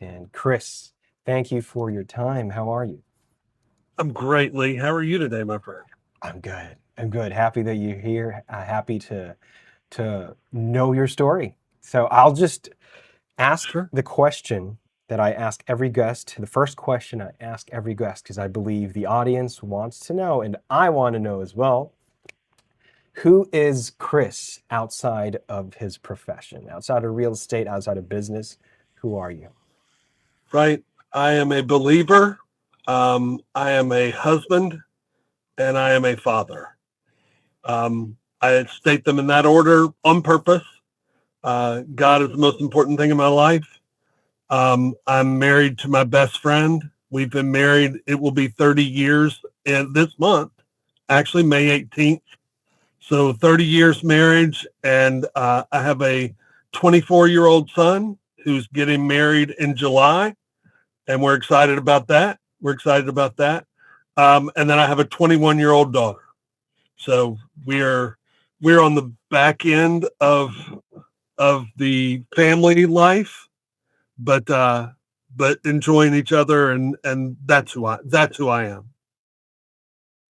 And Chris, thank you for your time. How are you? I'm great, Lee. How are you today, my friend? I'm good. I'm good. Happy that you're here. Happy to know your story. So I'll just ask Sure. the question that I ask every guest, the first question I ask every guest, because I believe the audience wants to know, and I want to know as well. Who is Chris outside of his profession, outside of real estate, outside of business? Who are you? Right. I am a believer. I am a husband and I am a father. I state them in that order on purpose. God is the most important thing in my life. I'm married to my best friend. We've been married. It will be 30 years in this month, actually May 18th. So 30 years marriage. And I have a 24-year-old son who's getting married in July. And we're excited about that. We're excited about that. And then I have a 21-year-old daughter. So we're on the back end of the family life, but enjoying each other, and that's who I am.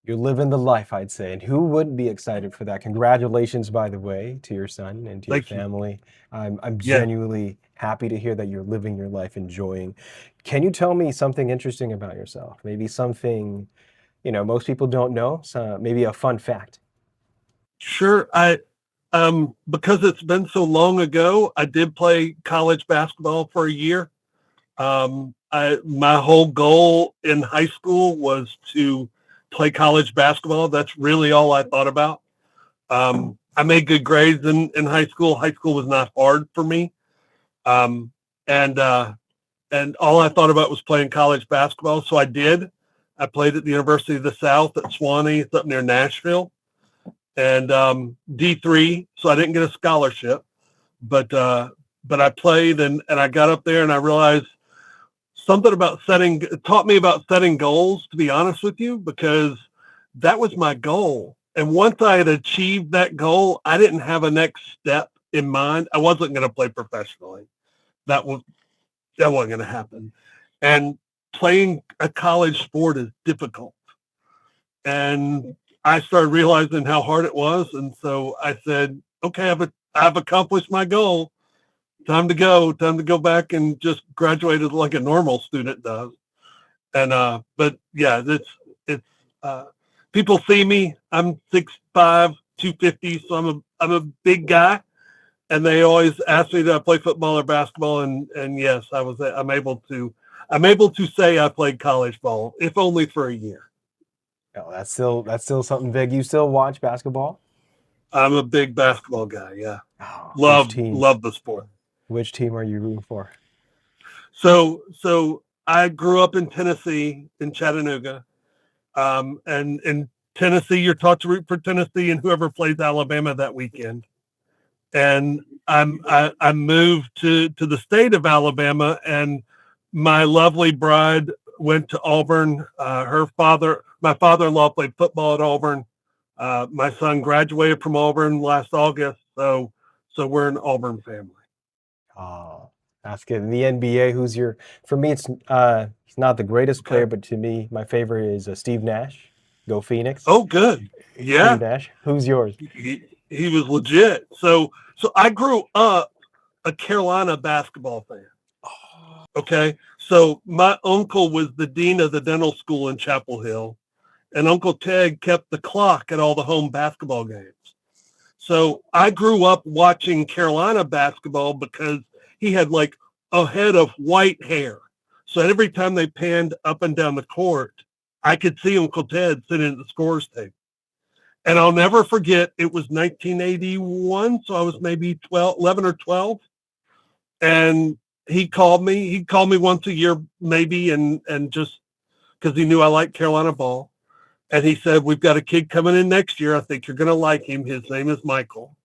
You're living the life, I'd say. And who wouldn't be excited for that? Congratulations, by the way, to your son and to your Thank you. family. I'm Yeah, genuinely happy to hear that you're living your life enjoying. Can you tell me something interesting about yourself? Maybe something, most people don't know, so maybe a fun fact. sure. I because it's been so long ago, I did play college basketball for a year. My whole goal in high school was to play college basketball. That's really all I thought about. I made good grades in high school. High school was not hard for me. Um, and, uh, and all I thought about was playing college basketball. So I did. I played at the University of the South at Swanee. It's up near Nashville, and D3. So I didn't get a scholarship, but I played, and I got up there and I realized something about setting, it taught me about setting goals, to be honest with you, because that was my goal. And once I had achieved that goal, I didn't have a next step in mind. I wasn't going to play professionally. That was that wasn't going to happen. And playing a college sport is difficult. And I started realizing how hard it was. And so I said, okay, I've accomplished my goal. Time to go back and just graduate like a normal student does. And but yeah, it's uh, people see me. I'm 6'5", 250, so I'm a big guy, and they always ask me, did I play football or basketball? And yes, I'm able to say I played college ball, if only for a year. Oh, that's still something big. You still watch basketball? I'm a big basketball guy. Yeah, Oh, which love team? love the sport. Which team are you rooting for? So I grew up in Tennessee, in Chattanooga, and in Tennessee, you're taught to root for Tennessee and whoever plays Alabama that weekend. And I moved to the state of Alabama, and my lovely bride went to Auburn. My father-in-law played football at Auburn. My son graduated from Auburn last August, so we're an Auburn family. Oh, that's good. In the NBA, for me, he's not the greatest player, Okay. but to me, my favorite is Steve Nash. Go Phoenix. Oh, good. Steve Yeah, Nash. Who's yours? he was legit. So I grew up a Carolina basketball fan. Okay. So my uncle was the dean of the dental school in Chapel Hill, and Uncle Ted kept the clock at all the home basketball games. So I grew up watching Carolina basketball because he had like a head of white hair. So every time they panned up and down the court, I could see Uncle Ted sitting at the scores table. And I'll never forget, it was 1981. So I was maybe 12, 11 or 12. And He'd call me once a year, maybe, and just because he knew I liked Carolina ball. And he said, we've got a kid coming in next year. I think you're going to like him. His name is Michael.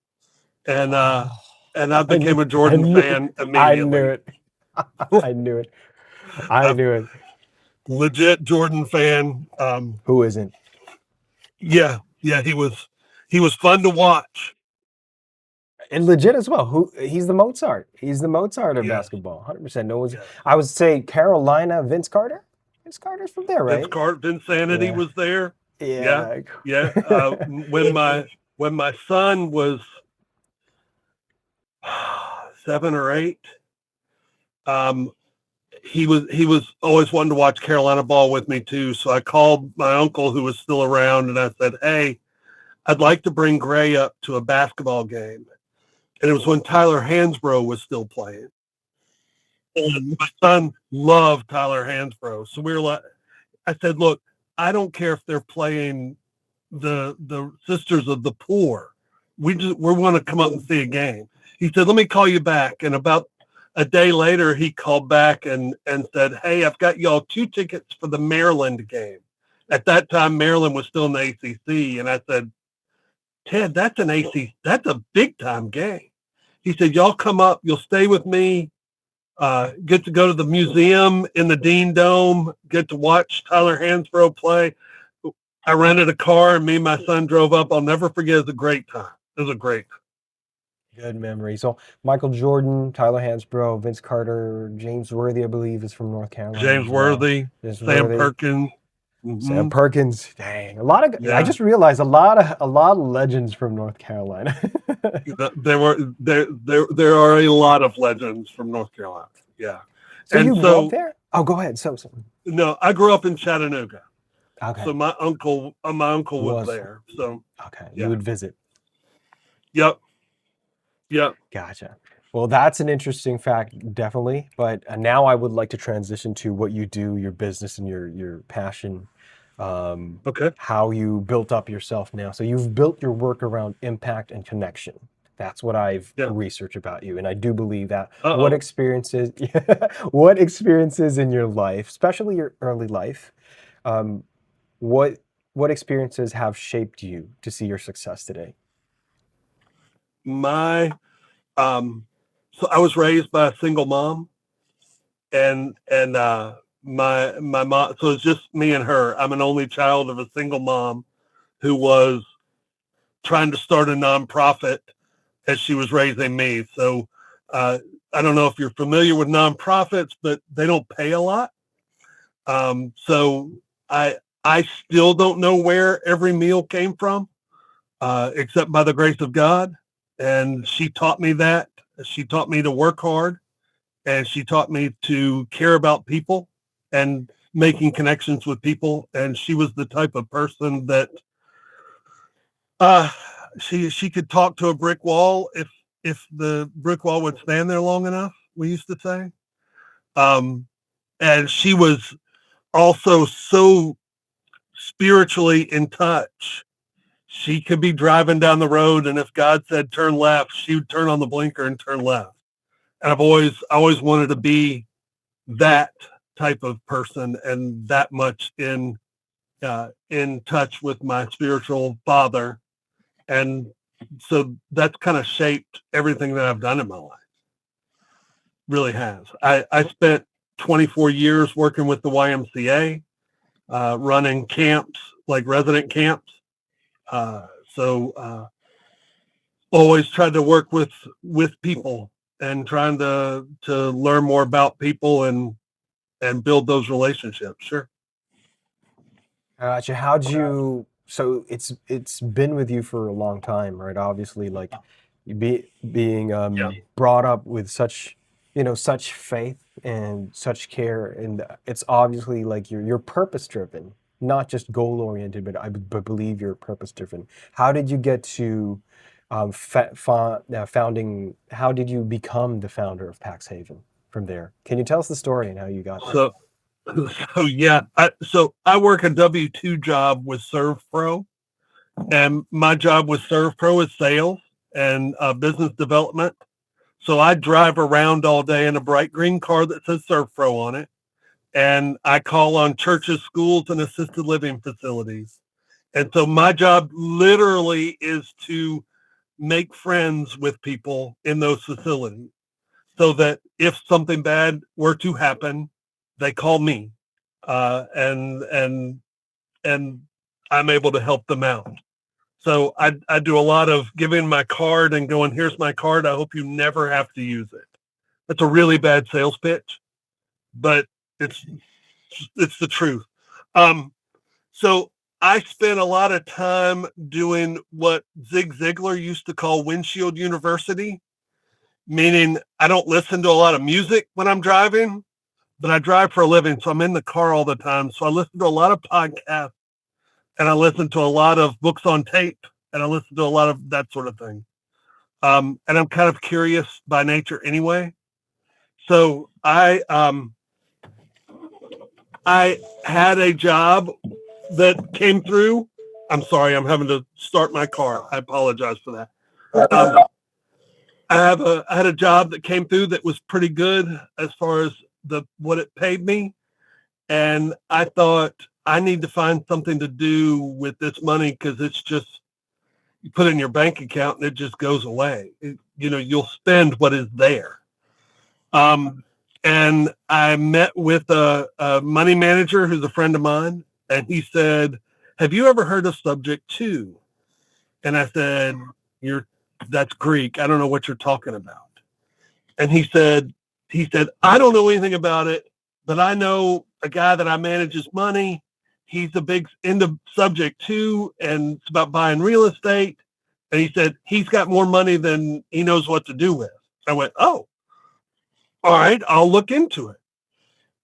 And, uh, Oh, and I I knew, became a I Jordan knew, fan I knew immediately. it. I knew it. I I'm knew it. legit Jordan fan. Who isn't? Yeah, he was fun to watch. And legit as well. He's the Mozart. He's the Mozart of Yes, basketball. 100%. No one's. yes. I would say Carolina. Vince Carter. Vince Carter's from there, right? Vinsanity Yeah. was there. Yeah, Yeah. yeah. When my son was 7 or 8, um, he was always wanting to watch Carolina ball with me too. So I called my uncle who was still around, and I said, "Hey, I'd like to bring Gray up to a basketball game." And it was when Tyler Hansbrough was still playing. And my son loved Tyler Hansbrough, so we were like, I said, "Look, I don't care if they're playing the Sisters of the Poor. We want to come up and see a game." He said, "Let me call you back." And about a day later, he called back and said, "Hey, I've got y'all 2 tickets for the Maryland game." At that time, Maryland was still in the ACC, and I said, "Ted, that's an ACC. That's a big time game." He said, "Y'all come up. You'll stay with me. Get to go to the museum in the Dean Dome. Get to watch Tyler Hansbrough play." I rented a car, and me and my son drove up. I'll never forget. It was a great time. It was a great time. Good memory. So Michael Jordan, Tyler Hansbrough, Vince Carter, James Worthy, I believe, is from North Carolina James as well. Worthy, James Sam Worthy, Perkins. Sam Mm-hmm. Perkins. Dang, a lot of. I Yeah, just realized a lot of legends from North Carolina. there are a lot of legends from North Carolina. Yeah, So and you grew up so there? Oh, go ahead. So no, I grew up in Chattanooga. okay, So my uncle was was there. So okay. You yeah, would visit. yep, yep. Gotcha. Well, that's an interesting fact, definitely. But now I would like to transition to what you do, your business, and your passion, Okay. how you built up yourself now. So you've built your work around impact and connection. That's what I've Yeah. researched about you, and I do believe that. What Uh-oh. experiences, what experiences in your life, especially your early life, um, what what experiences have shaped you to see your success today? My so I was raised by a single mom, and my mom. So it's just me and her. I'm an only child of a single mom who was trying to start a nonprofit as she was raising me. So uh, I don't know if you're familiar with nonprofits, but they don't pay a lot. So I still don't know where every meal came from, except by the grace of God. And she taught me that. She taught me to work hard, and she taught me to care about people and making connections with people. And she was the type of person that uh, she could talk to a brick wall if the brick wall would stand there long enough. We used to say, um, and she was also so spiritually in touch. She could be driving down the road, and if God said turn left, she would turn on the blinker and turn left. And I've always wanted to be that type of person and that much in touch with my spiritual father. And so that's kind of shaped everything that I've done in my life. Really has. I spent 24 years working with the YMCA, running camps, like resident camps. Uh, so always tried to work with people and trying to learn more about people and build those relationships. Sure. Gotcha. How'd you? So it's been with you for a long time, right? Obviously, like being Yeah. brought up with such such faith and such care, and it's obviously like you're purpose driven, not just goal oriented, but believe you're purpose driven. How did you get to founding? How did you become the founder of PaxHaven from there? Can you tell us the story and how you got there? So so yeah. I work a W-2 job with SERVPRO, and my job with SERVPRO is sales and business development. So I drive around all day in a bright green car that says SERVPRO on it, and I call on churches, schools, and assisted living facilities. And so my job literally is to make friends with people in those facilities so that if something bad were to happen, they call me, and I'm able to help them out. So I do a lot of giving my card and going, here's my card. I hope you never have to use it. That's a really bad sales pitch, but it's the truth. So I spent a lot of time doing what Zig Ziglar used to call windshield university, meaning I don't listen to a lot of music when I'm driving, but I drive for a living. So I'm in the car all the time. So I listen to a lot of podcasts and I listen to a lot of books on tape and I listen to a lot of that sort of thing. And I'm kind of curious by nature anyway. So I had a job that came through. I'm sorry, I'm having to start my car. I apologize for that. I had a job that came through that was pretty good as far as what it paid me, and I thought I need to find something to do with this money because it's just you put it in your bank account and it just goes away. You'll spend what is there. And I met with a money manager who's a friend of mine, and he said, "Have you ever heard of Subject 2?" And I said, that's Greek. I don't know what you're talking about. And he said, I don't know anything about it, but I know a guy that I manage his money. He's a big into Subject 2, and it's about buying real estate. And he said, he's got more money than he knows what to do with. I went, oh, all right, I'll look into it.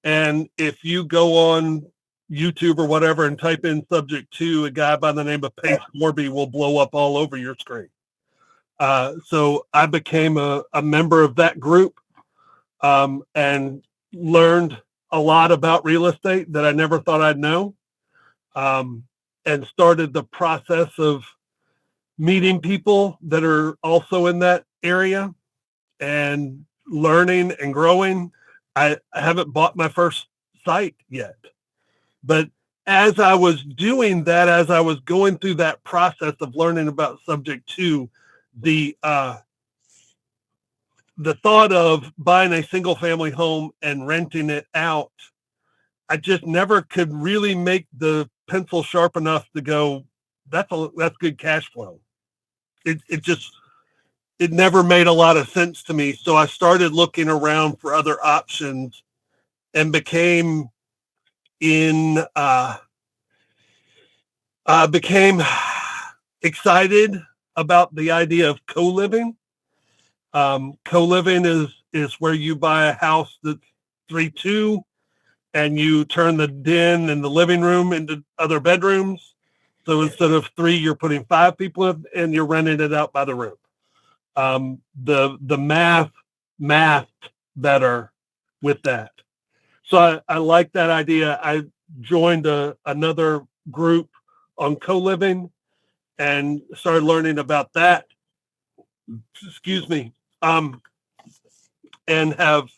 And if you go on YouTube or whatever and type in Subject 2, a guy by the name of Pace Morby will blow up all over your screen. So I became a member of that group and learned a lot about real estate that I never thought I'd know, and started the process of meeting people that are also in that area and learning and growing. I haven't bought my first site yet, but as I was doing that, as I was going through that process of learning about Subject 2, the thought of buying a single family home and renting it out, I just never could really make the pencil sharp enough to go, that's good cash flow. It never made a lot of sense to me. So I started looking around for other options and became excited about the idea of co-living. Co-living is where you buy a house that's 3-2 and you turn the den and the living room into other bedrooms. So instead of 3, you're putting 5 people in and you're renting it out by the room. The math better with that. So I like that idea. I joined another group on co-living and started learning about that. Excuse me. And have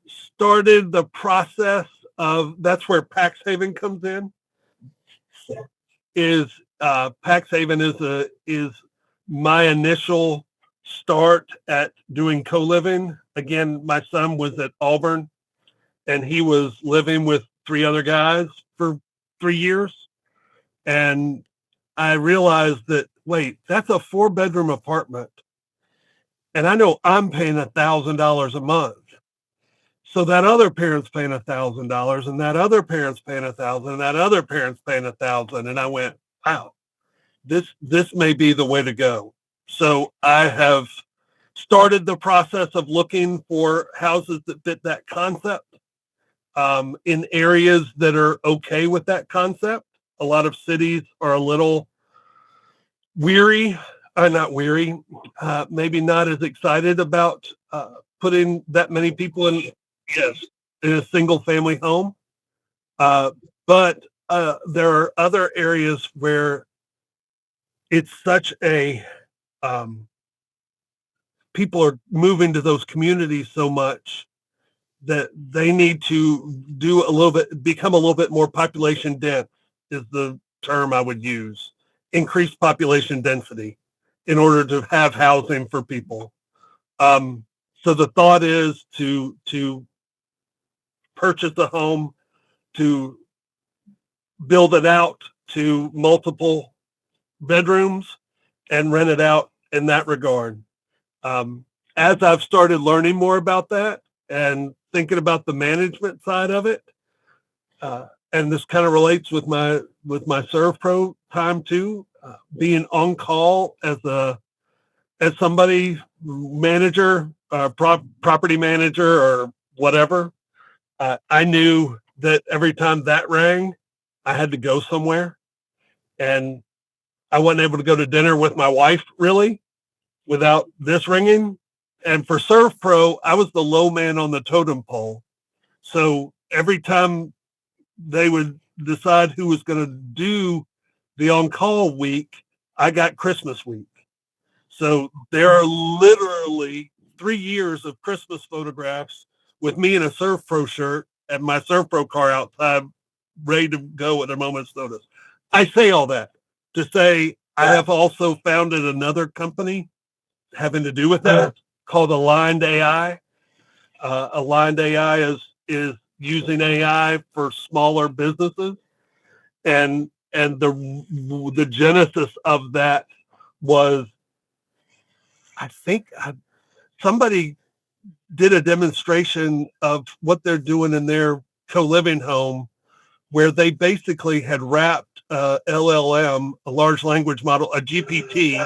started the process of, that's where PaxHaven comes in. PaxHaven is my initial start at doing co-living. Again, my son was at Auburn and he was living with 3 other guys for 3 years. And I realized that, wait, that's a 4-bedroom apartment. And I know I'm paying $1,000 a month. So that other parent's paying $1,000 and that other parent's paying $1,000 and that other parent's paying $1,000. And I went, wow, this may be the way to go. So I have started the process of looking for houses that fit that concept in areas that are okay with that concept. A lot of cities are a little maybe not as excited about putting that many people in a single family home. But there are other areas where it's such a people are moving to those communities so much that they need to become a little bit more population dense is the term I would use. Increase population density in order to have housing for people. So the thought is to purchase a home, to build it out, to multiple bedrooms and rent it out in that regard. As I've started learning more about that and thinking about the management side of it, and this kind of relates with my SERVPRO time too, being on call as somebody manager, property manager, or whatever. I knew that every time that rang, I had to go somewhere, and I wasn't able to go to dinner with my wife really without this ringing. And for SERVPRO, I was the low man on the totem pole. So every time they would decide who was going to do the on-call week, I got Christmas week. So there are literally 3 years of Christmas photographs with me in a SERVPRO shirt and my SERVPRO car outside, ready to go at a moment's notice. I say all that to say I have also founded another company having to do with that called Aligned AI. Aligned AI is using AI for smaller businesses, and the genesis of that was, I think somebody did a demonstration of what they're doing in their co-living home, where they basically had wrapped LLM, a large language model, a GPT,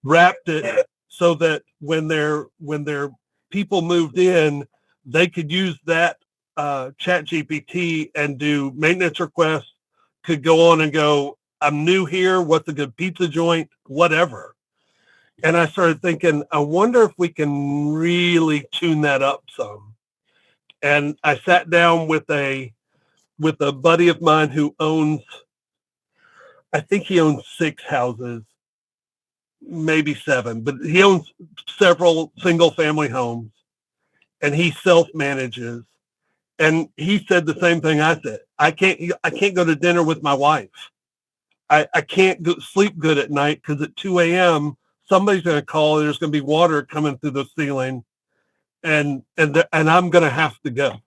wrapped it so that when their people moved in, they could use that chat GPT and do maintenance requests, could go on and go, I'm new here, what's a good pizza joint, whatever. And I started thinking, I wonder if we can really tune that up some. And I sat down with a buddy of mine who owns, I think he owns 6 houses, maybe 7, but he owns several single family homes, and he self-manages. And he said the same thing I said. I can't go to dinner with my wife. I can't sleep good at night because at 2 a.m. somebody's going to call and there's going to be water coming through the ceiling, and I'm going to have to go.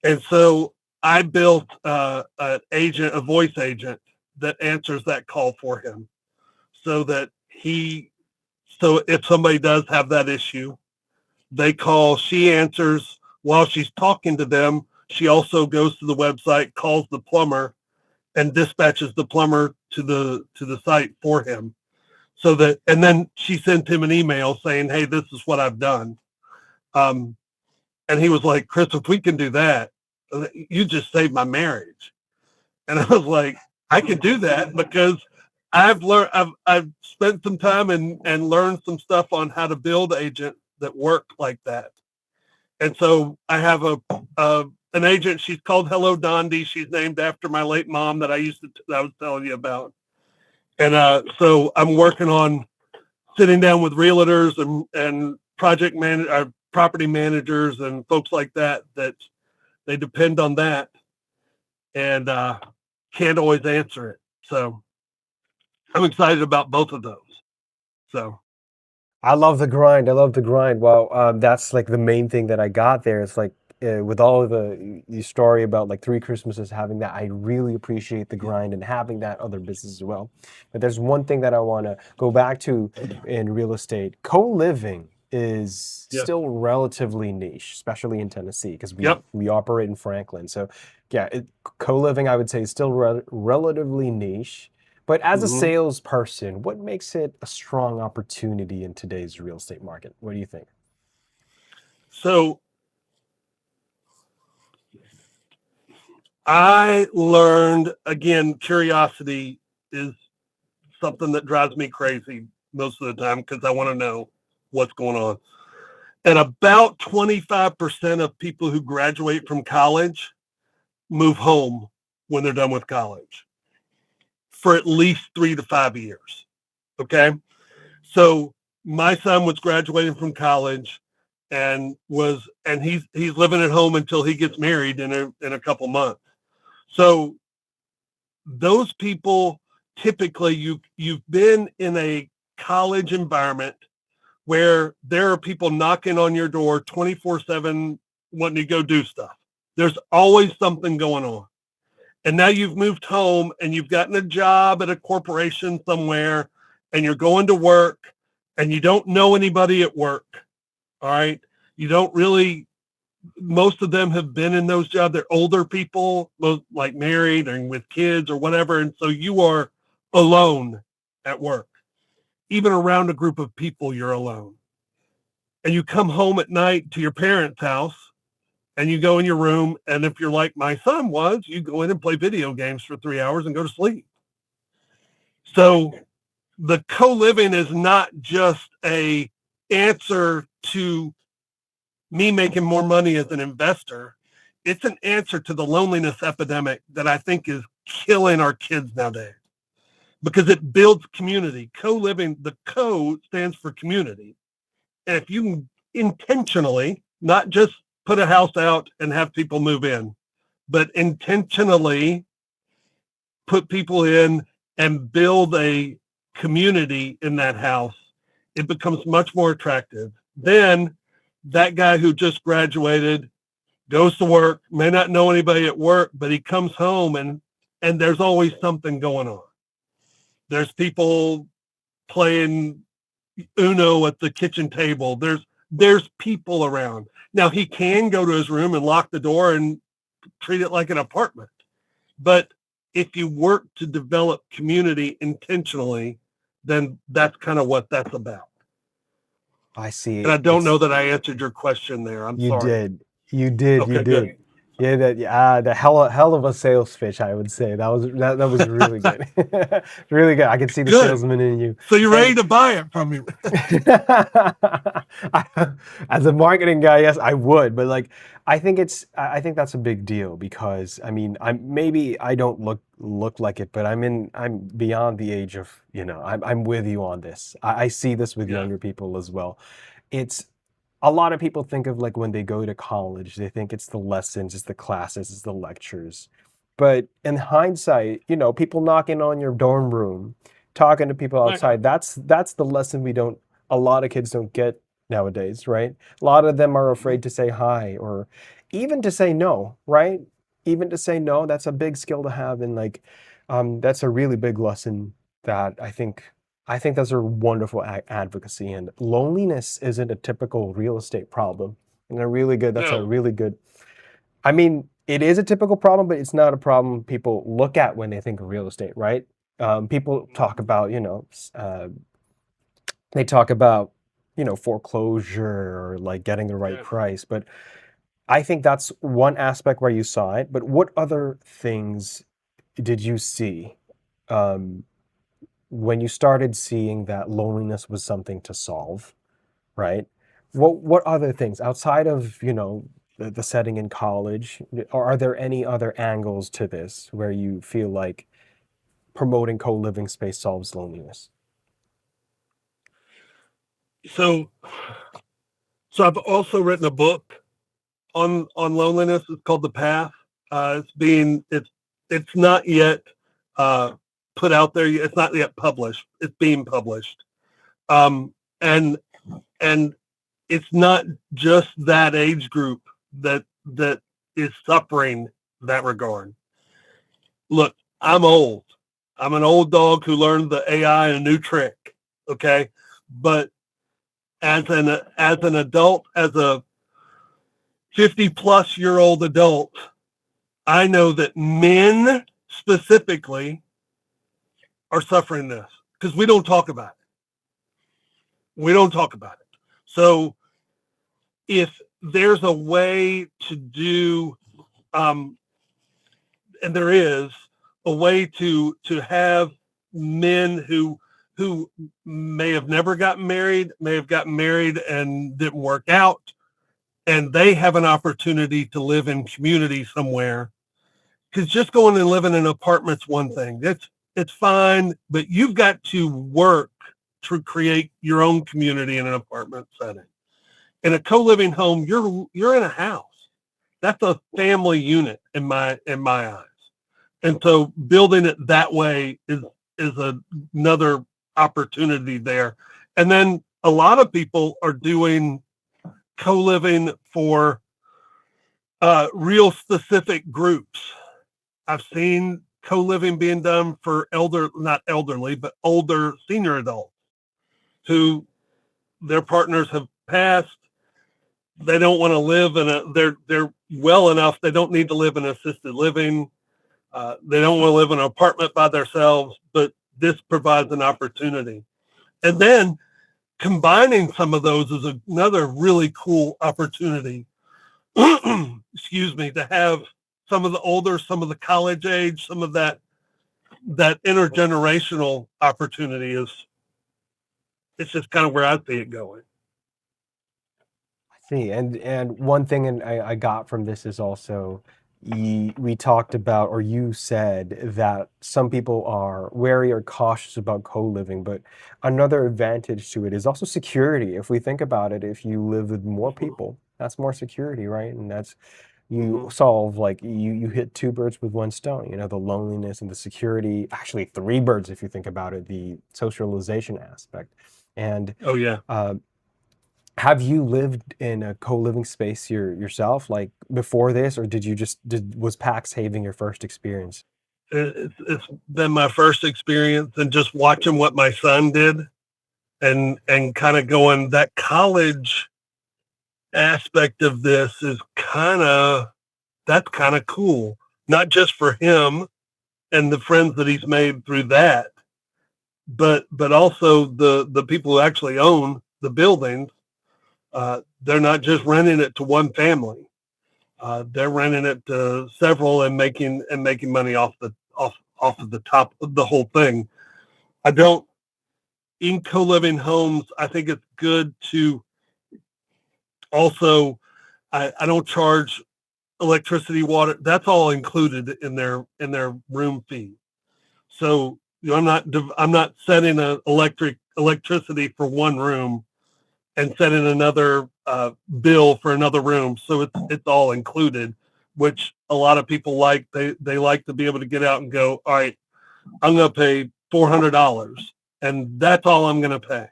And so I built a voice agent that answers that call for him, so that if somebody does have that issue, they call, she answers while she's talking to them. She also goes to the website, calls the plumber, and dispatches the plumber to the site for him. So that, and then she sent him an email saying, hey, this is what I've done. And he was like, Chris, if we can do that, you just saved my marriage. And I was like, I can do that because I've spent some time and learned some stuff on how to build agents that work like that. And so I have an agent. She's called Hello Dondi. She's named after my late mom that I was telling you about. And so I'm working on sitting down with realtors and property managers and folks like that they depend on that and can't always answer it. So I'm excited about both of those. So I love the grind. I love the grind. Well, that's like the main thing that I got there. It's like with all of the story about like 3 Christmases having that, I really appreciate the grind and having that other business as well. But there's one thing that I want to go back to in real estate. Co-living is still relatively niche, especially in Tennessee, because we operate in Franklin. So yeah, co-living, I would say, is still relatively niche. But as a salesperson, what makes it a strong opportunity in today's real estate market? What do you think? So I learned, again, curiosity is something that drives me crazy most of the time because I want to know what's going on. And about 25% of people who graduate from college move home when they're done with college for at least 3 to 5 years. Okay. So my son was graduating from college and he's living at home until he gets married in a couple months. So those people, typically you've been in a college environment where there are people knocking on your door 24/7 wanting to go do stuff. There's always something going on. And now you've moved home and you've gotten a job at a corporation somewhere and you're going to work and you don't know anybody at work. All right. You don't really, most of them have been in those jobs. They're older people, most like married and with kids or whatever. And so you are alone at work. Even around a group of people, you're alone. And you come home at night to your parents' house and you go in your room. And if you're like my son was, you go in and play video games for 3 hours and go to sleep. So the co-living is not just a answer to me making more money as an investor. It's an answer to the loneliness epidemic that I think is killing our kids nowadays because it builds community. Co-living, the co stands for community. And if you intentionally, not just put a house out and have people move in, but intentionally put people in and build a community in that house, it becomes much more attractive. Then that guy who just graduated goes to work, may not know anybody at work, but he comes home and there's always something going on. There's people playing Uno at the kitchen table. There's people around. Now he can go to his room and lock the door and treat it like an apartment. But if you work to develop community intentionally, then that's kind of what that's about. I see. And I don't know that I answered your question there. I'm You sorry. did. You did. Okay, You did. good. Yeah, the hell of a sales pitch, I would say. That was really good. Really good. I can see the Good. salesman in you. So you're ready to buy it from me? As a marketing guy, yes, I would, but like I think that's a big deal because I mean, I don't look like it, but I'm beyond the age of, I'm with you on this. I see this with Yeah. younger people as well. It's a lot of people think of like when they go to college, they think it's the lessons, it's the classes, it's the lectures. But in hindsight, people knocking on your dorm room, talking to people Right. outside, that's the lesson a lot of kids don't get nowadays, right? A lot of them are afraid to say hi or even to say no, right? Even to say no, that's a big skill to have. And like, that's a really big lesson that I think those are wonderful advocacy, and loneliness isn't a typical real estate problem. And that's a No. really good, I mean, it is a typical problem, but it's not a problem people look at when they think of real estate, right? People talk about, they talk about, foreclosure or like getting the right Yeah. price. But I think that's one aspect where you saw it. But what other things did you see? When you started seeing that loneliness was something to solve, right? What other things outside of, the setting in college, are there any other angles to this where you feel like promoting co-living space solves loneliness? So I've also written a book on loneliness. It's called The Path. It's not yet put out there. It's not yet published. It's being published. And it's not just that age group that is suffering that regard. Look, I'm old. I'm an old dog who learned the AI a new trick. Okay. But as an adult, as a 50-plus-year-old adult, I know that men specifically are suffering this because we don't talk about it. We don't talk about it. So if there's a way to do, and there is a way to have men who may have never gotten married, may have gotten married and didn't work out, and they have an opportunity to live in community somewhere. Because just going and living in an apartment's one thing. It's fine, but you've got to work to create your own community in an apartment setting. In a co-living home, you're in a house. That's a family unit in my eyes. And so building it that way is another opportunity there. And then a lot of people are doing co-living for real specific groups. I've seen co-living being done for not elderly, but older senior adults who their partners have passed. They don't want to live they're well enough. They don't need to live in assisted living. They don't want to live in an apartment by themselves, but this provides an opportunity. And then combining some of those is another really cool opportunity. Excuse me, to have some of the older, some of the college age, some of that intergenerational opportunity it's just kind of where I see it going. See, and one thing I got from this is also we talked about, or you said that some people are wary or cautious about co-living, but another advantage to it is also security. If we think about it, if you live with more Mm-hmm. people, that's more security, right? And that's you Mm-hmm. solve like you hit two birds with one stone, you know, the loneliness and the security, actually three birds if you think about it, the socialization aspect. And Oh yeah. uh, have you lived in a co-living space yourself, like before this, or was PaxHaven your first experience? It's been my first experience, and just watching what my son did, and kind of going, that college aspect of this is that's kind of cool, not just for him and the friends that he's made through that, but also the people who actually own the buildings. They're not just renting it to one family. They're renting it to several and making money off of the top of the whole thing. I don't In co-living homes. I think it's good to also. I don't charge electricity, water. That's all included in their room fee. So I'm not setting an electricity for one room and setting another bill for another room. So it's all included, which a lot of people like. They like to be able to get out and go, all right, I'm going to pay $400, and that's all I'm going to pay.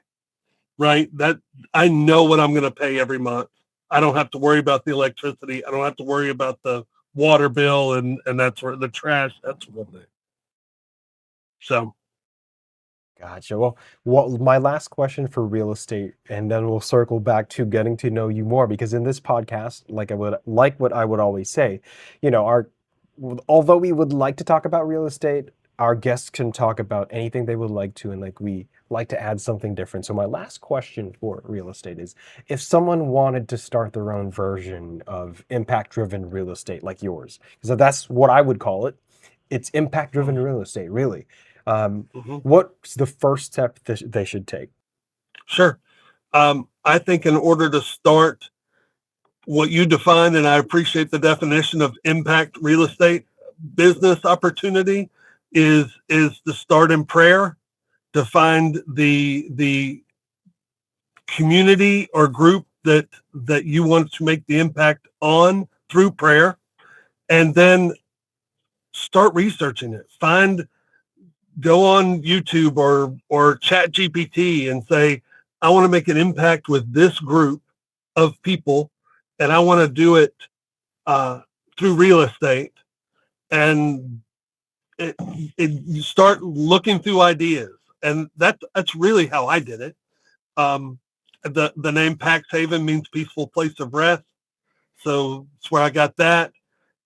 Right? That I know what I'm going to pay every month. I don't have to worry about the electricity. I don't have to worry about the water bill and that's where the trash. That's one thing. So, Gotcha. Well, my last question for real estate, and then we'll circle back to getting to know you more, because in this podcast, like what I would always say, you know, although we would like to talk about real estate, our guests can talk about anything they would like to, and like we like to add something different. So my last question for real estate is, if someone wanted to start their own version of impact-driven real estate like yours, because that's what I would call it. It's impact-driven real estate, really. Um, mm-hmm. what's the first step they should take? Sure. I think in order to start what you define, and I appreciate the definition of impact real estate business opportunity, is to start in prayer, to find the community or group that you want to make the impact on through prayer, and then start researching it. Go on YouTube or Chat GPT and say, I want to make an impact with this group of people, and I want to do it uh, through real estate. And you start looking through ideas, and that's really how I did it. Um, the name PaxHaven means peaceful place of rest, so that's where I got that.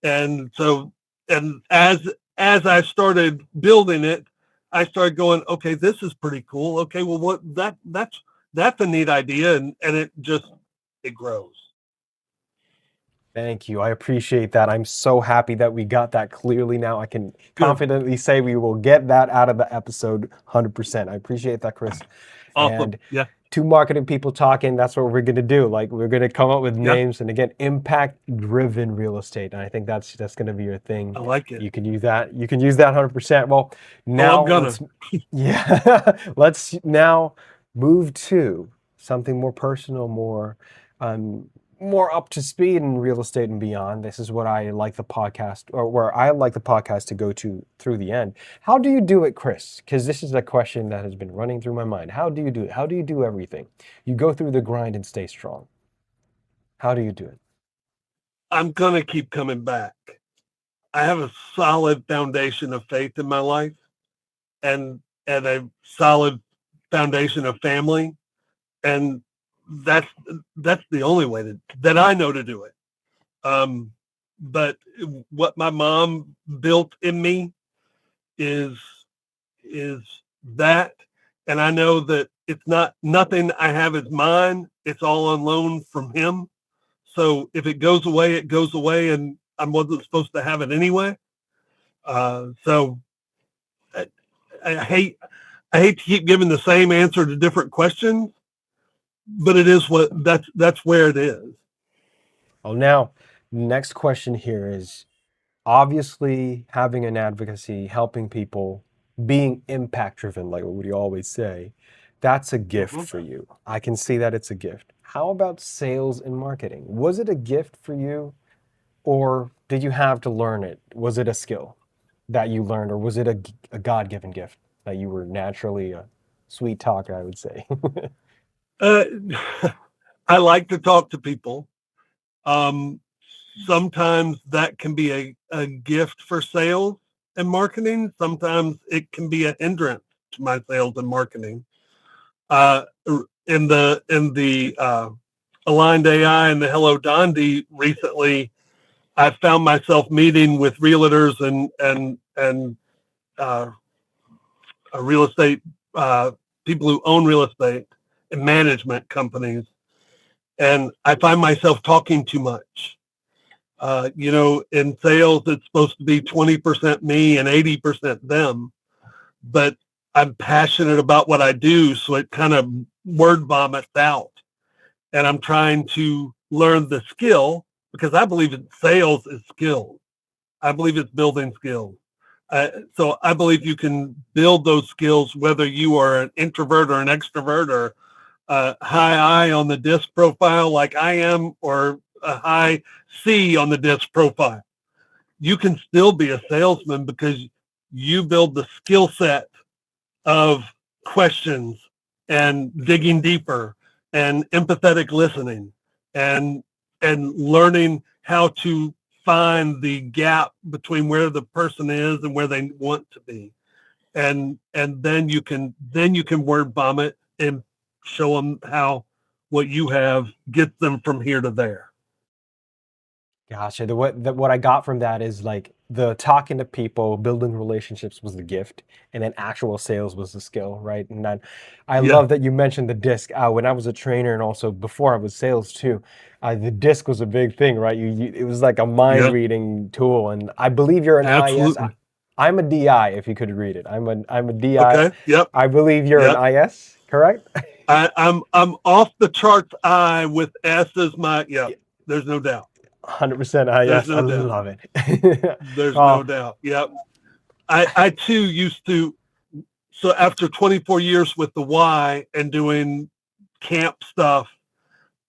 And so, and as I started building it, I started going, okay, this is pretty cool. Okay, well, that's a neat idea, and it grows. Thank you. I appreciate that. I'm so happy that we got that clearly now. I can Good, confidently say we will get that out of the episode 100%. I appreciate that, Chris. awesome. And Yeah, two marketing people talking, that's what we're going to do. Like, we're going to come up with yeah, names, and again, impact driven real estate. And I think that's going to be your thing. I like it. You can use that. You can use that 100%. Well, Oh, I'm now gonna. yeah, let's now move to something more personal, um, more up to speed in real estate and beyond. This is what I like the podcast, or where I like the podcast to go to through the end. How do you do it, Chris? Because this is a question that has been running through my mind. How do you do it? How do you do everything? You go through the grind and stay strong. How do you do it? I'm gonna keep coming back. have a solid foundation of faith in my life, and a solid foundation of family, and that's the only way that I know to do it. But what my mom built in me is is that, and I know that it's nothing I have is mine. It's all on loan from him. So if it goes away, it goes away, and I wasn't supposed to have it anyway. So I, I hate to keep giving the same answer to different questions, but it is that's where it is. Well, now, next question here is obviously having an advocacy, helping people, being impact driven, like what you always say, that's a gift for you. I can see that it's a gift. How about sales and marketing? Was it a gift for you, or did you have to learn it? Was it a skill that you learned, or was it a God given gift that you were naturally a sweet talker, I would say? Uh, I like to talk to people. Um, Sometimes that can be a gift for sales and marketing. Sometimes it can be a hindrance to my sales and marketing. In the Aligned AI and the Hello Dondi recently, I found myself meeting with realtors and uh, real estate people who own real estate and management companies, and I find myself talking too much. In sales, it's supposed to be 20% me and 80% them, but I'm passionate about what I do, so it kind of word vomits out. And I'm trying to learn the skill, because I believe in sales is skills. I believe it's building skills. So I believe you can build those skills whether you are an introvert or an extrovert, or high I on the disc profile like I am, or a high C on the disc profile. You can still be a salesman because you build the skill set of questions and digging deeper and empathetic listening and learning how to find the gap between where the person is and where they want to be, and then you can word vomit and show them how what you have gets them from here to there. Gotcha. What I got from that is like the talking to people, building relationships was the gift, and then actual sales was the skill, right? And I Yeah, love that you mentioned the disc. When I was a trainer and also before I was sales too, the disc was a big thing, right? It was like a mind yeah, reading tool, and I believe you're an IS. absolutely. I'm a DI. If you could read it, I'm a DI. Okay. Yep. I believe you're an Yep. IS, correct? I'm off the charts. I with S as my, yeah. There's no doubt. 100% There's IS. I no doubt. love it. There's no Oh, doubt. Yep. I too used to. So after 24 years with the Y and doing camp stuff,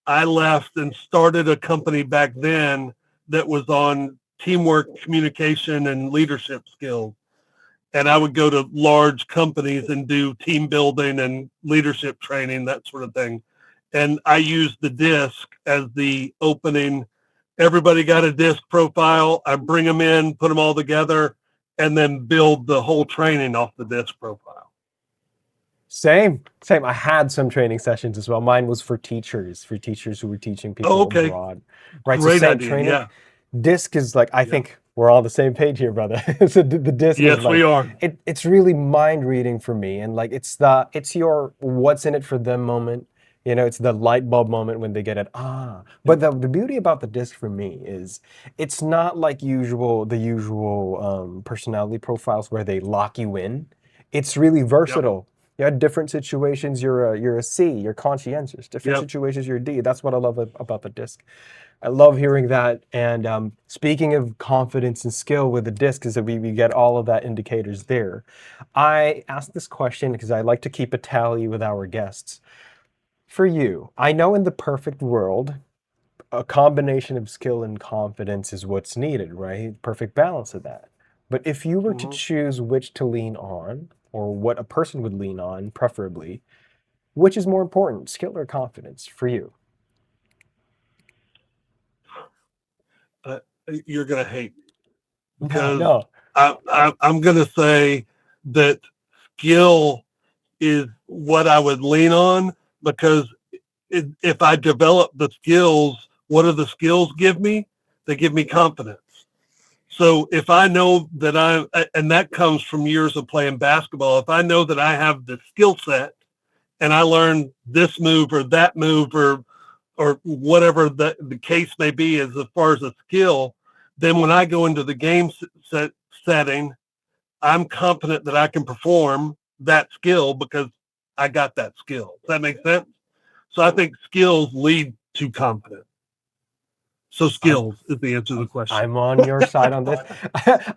I left and started a company back then that was on teamwork, communication, and leadership skills. And I would go to large companies and do team building and leadership training, that sort of thing. And I used the disc as the opening. Everybody got a disc profile. I bring them in, put them all together, and then build the whole training off the disc profile. same. I had some training sessions as well. Mine was for teachers who were teaching Oh, people okay. abroad, right? So Great same idea. training. Yeah. Disc is like, I Yeah. think we're all on the same page here, brother. So the disc is Yes, we like, are. it's really mind reading for me, and like it's your what's in it for them moment. It's the light bulb moment when they get it. But the beauty about the disc for me is it's not like the usual personality profiles where they lock you in. It's really Yep. versatile. You had different situations. You're a C. You're conscientious. Different Yep. situations. You're a D. That's what I love about the disc. I love hearing that. And speaking of confidence and skill with the disc, is that we get all of that indicators there. I asked this question because I like to keep a tally with our guests. For you, I know in the perfect world, a combination of skill and confidence is what's needed, right? Perfect balance of that. But if you were to Mhm. choose which to lean on, or what a person would lean on, preferably, which is more important, skill or confidence for you? Uh, you're gonna hate me. because No. I'm going to say that skill is what I would lean on, because if I develop the skills, what do the skills give me? They give me confidence. So if I know that and that comes from years of playing basketball, if I know that I have the skill set and I learn this move or that move or whatever the case may be as far as a skill, then when I go into the game setting, I'm confident that I can perform that skill because I got that skill. Does that make sense? So I think skills lead to confidence. So skills is the answer to the question. I'm on your side on this.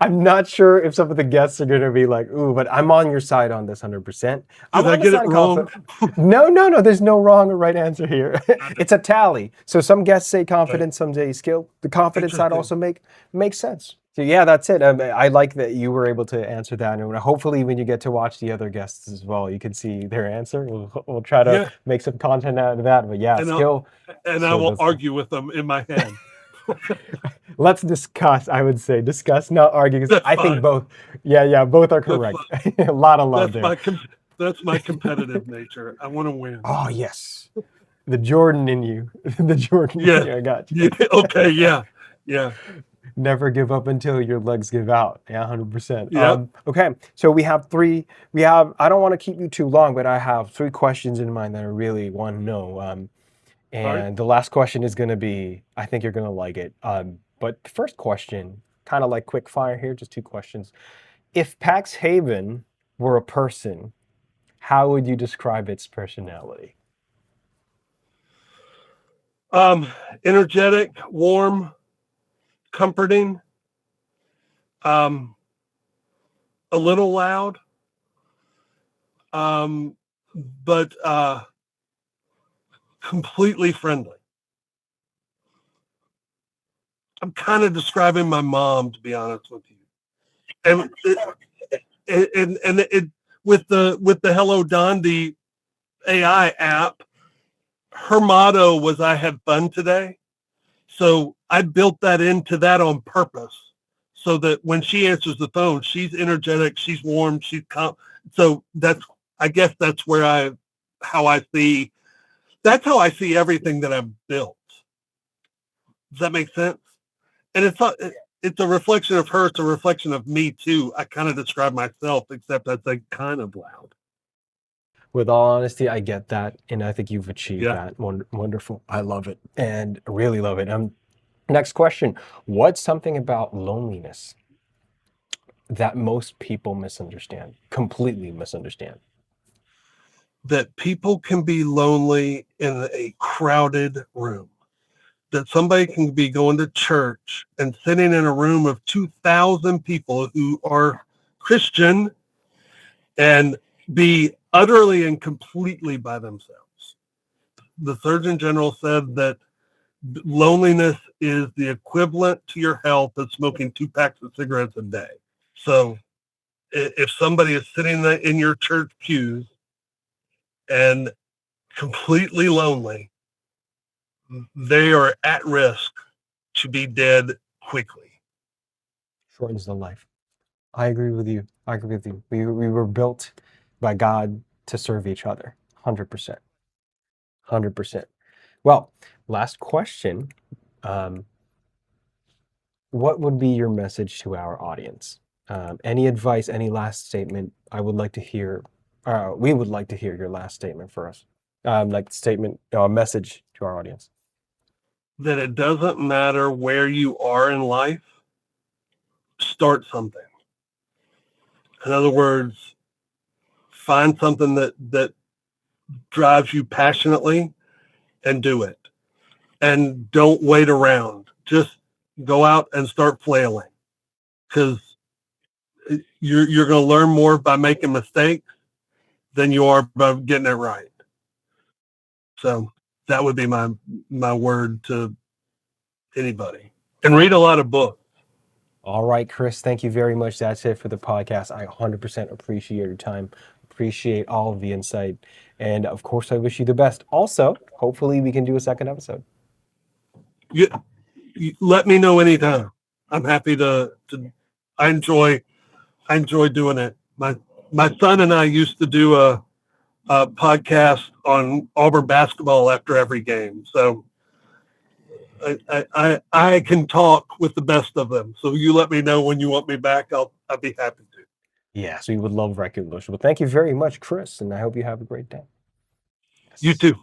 I'm not sure if some of the guests are going to be like, ooh, but I'm on your side on this 100%. Did I get it wrong? No. There's no wrong or right answer here. It's a tally. So some guests say confidence, some say skill. The confidence side also makes sense. So yeah, that's it. I like that you were able to answer that, and hopefully, when you get to watch the other guests as well, you can see their answer. We'll try to make some content out of that. But yeah, skill. I will argue with them in my head. Let's discuss. I would say discuss, not argue. Because I think both. Yeah, both are correct. A lot of love there. That's my competitive nature. I want to win. Oh yes, the Jordan in you. The Jordan. Yeah, in you. I got you. Yeah. Okay. Yeah. Never give up until your legs give out. Yeah, 100%. Yeah. Okay, so we have three. I don't want to keep you too long, but I have 3 questions in mind that I really want to know. And the last question is going to be, I think you're going to like it. But the first question, kind of like quick fire here, just 2 questions. If PaxHaven were a person, how would you describe its personality? Energetic, warm, comforting, a little loud, but completely friendly. I'm kind of describing my mom, to be honest with you, and with the Hello Dondi AI app, her motto was "I had fun today." So I built that into that on purpose, so that when she answers the phone, she's energetic, she's warm, she's calm. So I guess that's how I see everything that I've built. Does that make sense? And it's a reflection of her. It's a reflection of me too. I kind of describe myself, except I say kind of loud. With all honesty, I get that, and I think you've achieved that. Wonderful. I love it, and really love it. Next question. What's something about loneliness that most people misunderstand, completely misunderstand? That people can be lonely in a crowded room. That somebody can be going to church and sitting in a room of 2,000 people who are Christian and be utterly and completely by themselves. The Surgeon General said that loneliness is the equivalent to your health of smoking 2 packs of cigarettes a day. So if somebody is sitting in your church pews and completely lonely, they are at risk to be dead quickly. Shortens the life. I agree with you. We were built by God to serve each other. 100%. 100%. Well, last question. What would be your message to our audience? Any advice, any last statement? I would like to hear, we would like to hear your last statement for us. Message to our audience. That it doesn't matter where you are in life, start something. In other words, find something that drives you passionately and do it. And don't wait around. Just go out and start flailing, because you're going to learn more by making mistakes than you are by getting it right. So that would be my word to anybody. And read a lot of books. All right, Chris, thank you very much. That's it for the podcast. I 100% appreciate your time, appreciate all of the insight, and of course, I wish you the best. Also, hopefully we can do a second episode. You let me know anytime. I'm happy to I enjoy doing it. My son and I used to do a podcast on Auburn basketball after every game. So I can talk with the best of them. So you let me know when you want me back. I'll be happy to. Yeah, so we would love recognition. Well, thank you very much, Chris, and I hope you have a great day. You too.